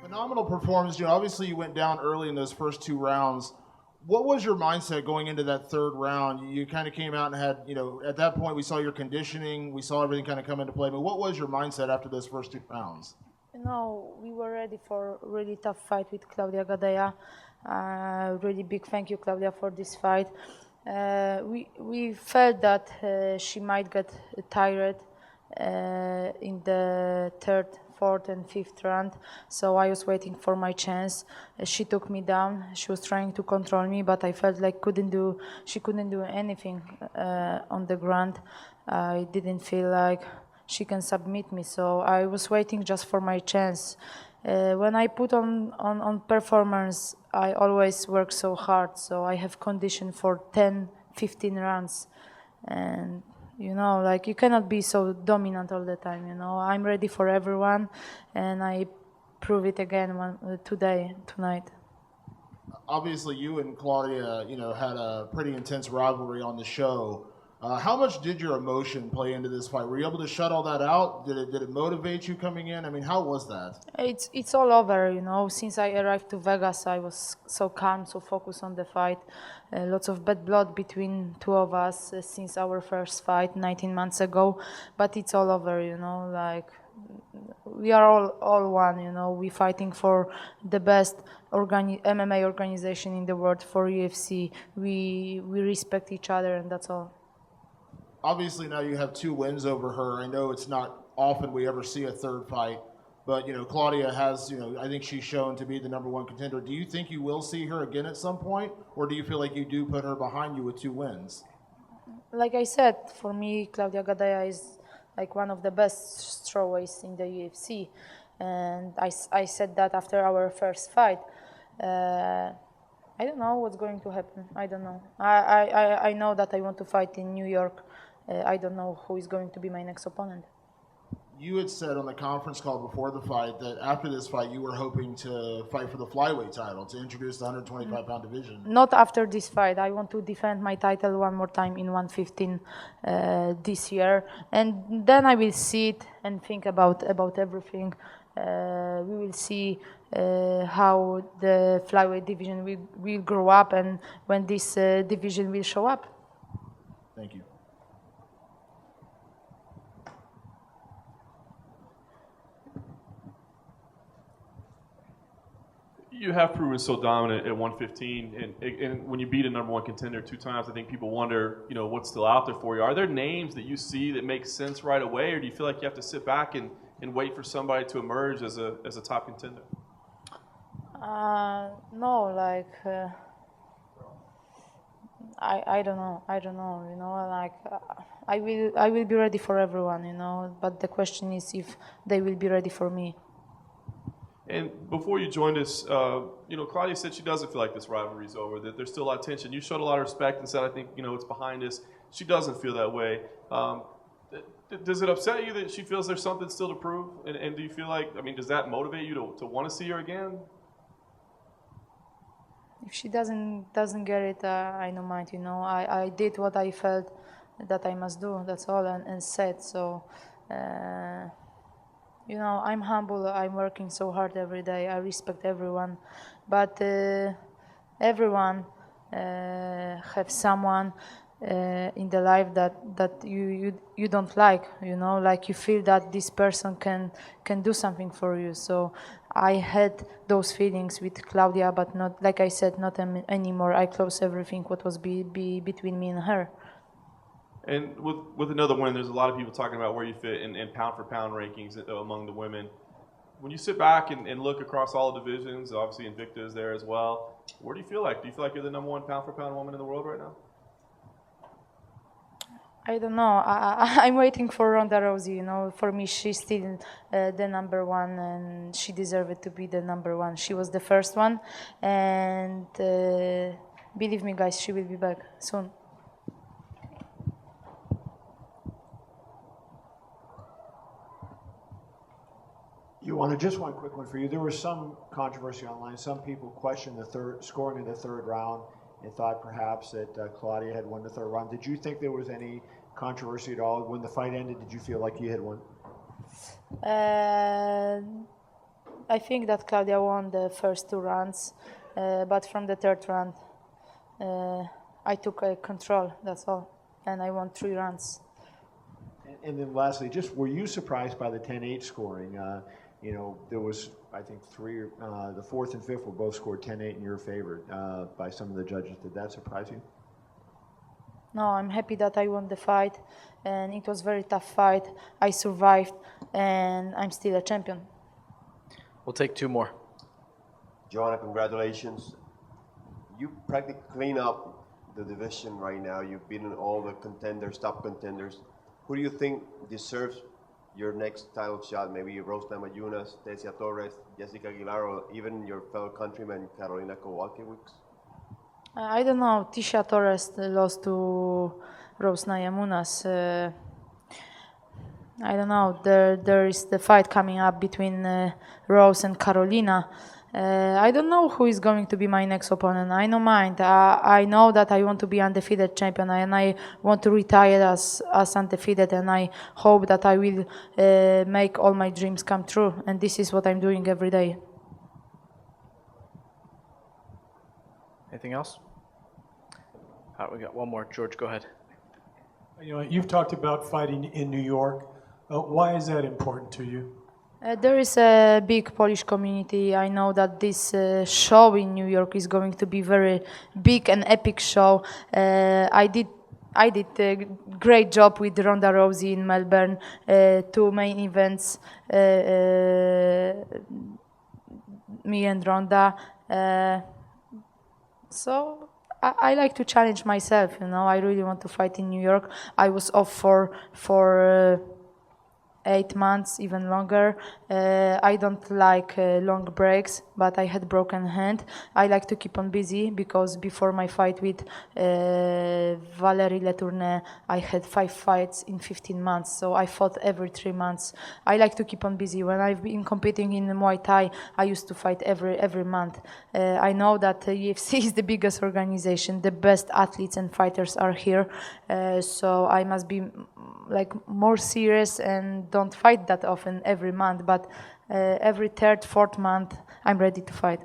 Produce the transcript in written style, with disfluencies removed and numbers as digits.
Phenomenal performance. Obviously you went down early in those first two rounds. What was your mindset going into that third round? You kind of came out and had, at that point we saw your conditioning, we saw everything kind of come into play. But what was your mindset after those first two rounds? We were ready for a really tough fight with Claudia Gadelha. Really big thank you, Claudia, for this fight. We felt that she might get tired in the third, fourth, and fifth round. So I was waiting for my chance. She took me down. She was trying to control me, but I felt like she couldn't do anything on the ground. I didn't feel like she can submit me. So I was waiting just for my chance. When I put on performance, I always work so hard. So I have condition for 10, 15 rounds. And you cannot be so dominant all the time, I'm ready for everyone, and I prove it again tonight. Obviously, you and Claudia, had a pretty intense rivalry on the show. How much did your emotion play into this fight? Were you able to shut all that out? Did it motivate you coming in? I mean, how was that? It's all over, Since I arrived to Vegas, I was so calm, so focused on the fight. Lots of bad blood between two of us since our first fight 19 months ago. But it's all over, we are all one, We're fighting for the best MMA organization in the world, for UFC. We respect each other, and that's all. Obviously, now you have 2 wins over her. I know it's not often we ever see a third fight, but Claudia has, I think she's shown to be the #1 contender. Do you think you will see her again at some point, or do you feel like you do put her behind you with 2 wins? Like I said, for me, Claudia Gadelha is like one of the best strawweights in the UFC, and I said that after our first fight. I don't know what's going to happen. I don't know. I know that I want to fight in New York. I don't know who is going to be my next opponent. You had said on the conference call before the fight that after this fight you were hoping to fight for the flyweight title, to introduce the 125-pound division. Not after this fight. I want to defend my title one more time in 115 this year. And then I will see it and think about everything. We will see how the flyweight division will grow up and when this division will show up. Thank you. You have proven so dominant at 115, and when you beat a #1 contender 2 times, I think people wonder, what's still out there for you. Are there names that you see that make sense right away, or do you feel like you have to sit back and wait for somebody to emerge as a top contender? No, I don't know. I will be ready for everyone, but the question is if they will be ready for me. And before you joined us, Claudia said she doesn't feel like this rivalry is over, that there's still a lot of tension. You showed a lot of respect and said, I think, it's behind us. She doesn't feel that way. Does it upset you that she feels there's something still to prove? And do you feel like, does that motivate you to want to see her again? If she doesn't get it, I don't mind, I did what I felt that I must do, that's all, and said, so... I'm humble. I'm working so hard every day. I respect everyone, but everyone have someone in the life that you don't like. Like you feel that this person can do something for you. So I had those feelings with Claudia, but not, like I said, not anymore. I close everything what was between me and her. And with another win, there's a lot of people talking about where you fit in pound-for-pound rankings among the women. When you sit back and look across all the divisions, obviously Invicta is there as well, where do you feel like? Do you feel like you're the #1 pound-for-pound woman in the world right now? I don't know. I'm waiting for Ronda Rousey. For me, she's still the #1, and she deserved to be the #1. She was the first one, and believe me, guys, she will be back soon. Joanna, just one quick one for you. There was some controversy online. Some people questioned the scoring in the third round and thought perhaps that Claudia had won the third round. Did you think there was any controversy at all when the fight ended? Did you feel like you had won? I think that Claudia won the first 2 rounds, but from the 3rd round, I took control. That's all, and I won 3 rounds. And then lastly, just were you surprised by the 10-8 scoring? You know, there was, I think, the 4th and 5th were both scored 10-8 in your favor by some of the judges. Did that surprise you? No, I'm happy that I won the fight, and it was a very tough fight. I survived, and I'm still a champion. We'll take 2 more. Joanna, congratulations. You practically clean up the division right now. You've beaten all the contenders, top contenders. Who do you think deserves your next title shot? Maybe Rose Namajunas, Tecia Torres, Jessica Aguilar, or even your fellow countryman, Carolina Kowalkiewicz? I don't know. Tecia Torres lost to Rose Namajunas. I don't know. There is the fight coming up between Rose and Carolina. I don't know who is going to be my next opponent. I know mine. I know that I want to be undefeated champion, and I want to retire as undefeated, and I hope that I will make all my dreams come true, and this is what I'm doing every day. Anything else? We got one more. George, go ahead. You know, you've talked about fighting in New York. Why is that important to you? There is a big Polish community. I know that this show in New York is going to be very big and epic show. I did a great job with Ronda Rousey in Melbourne, 2 main events, me and Ronda. So I like to challenge myself. You know, I really want to fight in New York. I was off for 8 months, even longer. I don't like long breaks, but I had broken hand. I like to keep on busy because before my fight with Valérie Letourneau, I had 5 fights in 15 months. So I fought every 3 months. I like to keep on busy. When I've been competing in Muay Thai, I used to fight every month. I know that UFC is the biggest organization. The best athletes and fighters are here. So I must be like more serious and don't fight that often every month, but every 3rd, 4th month I'm ready to fight.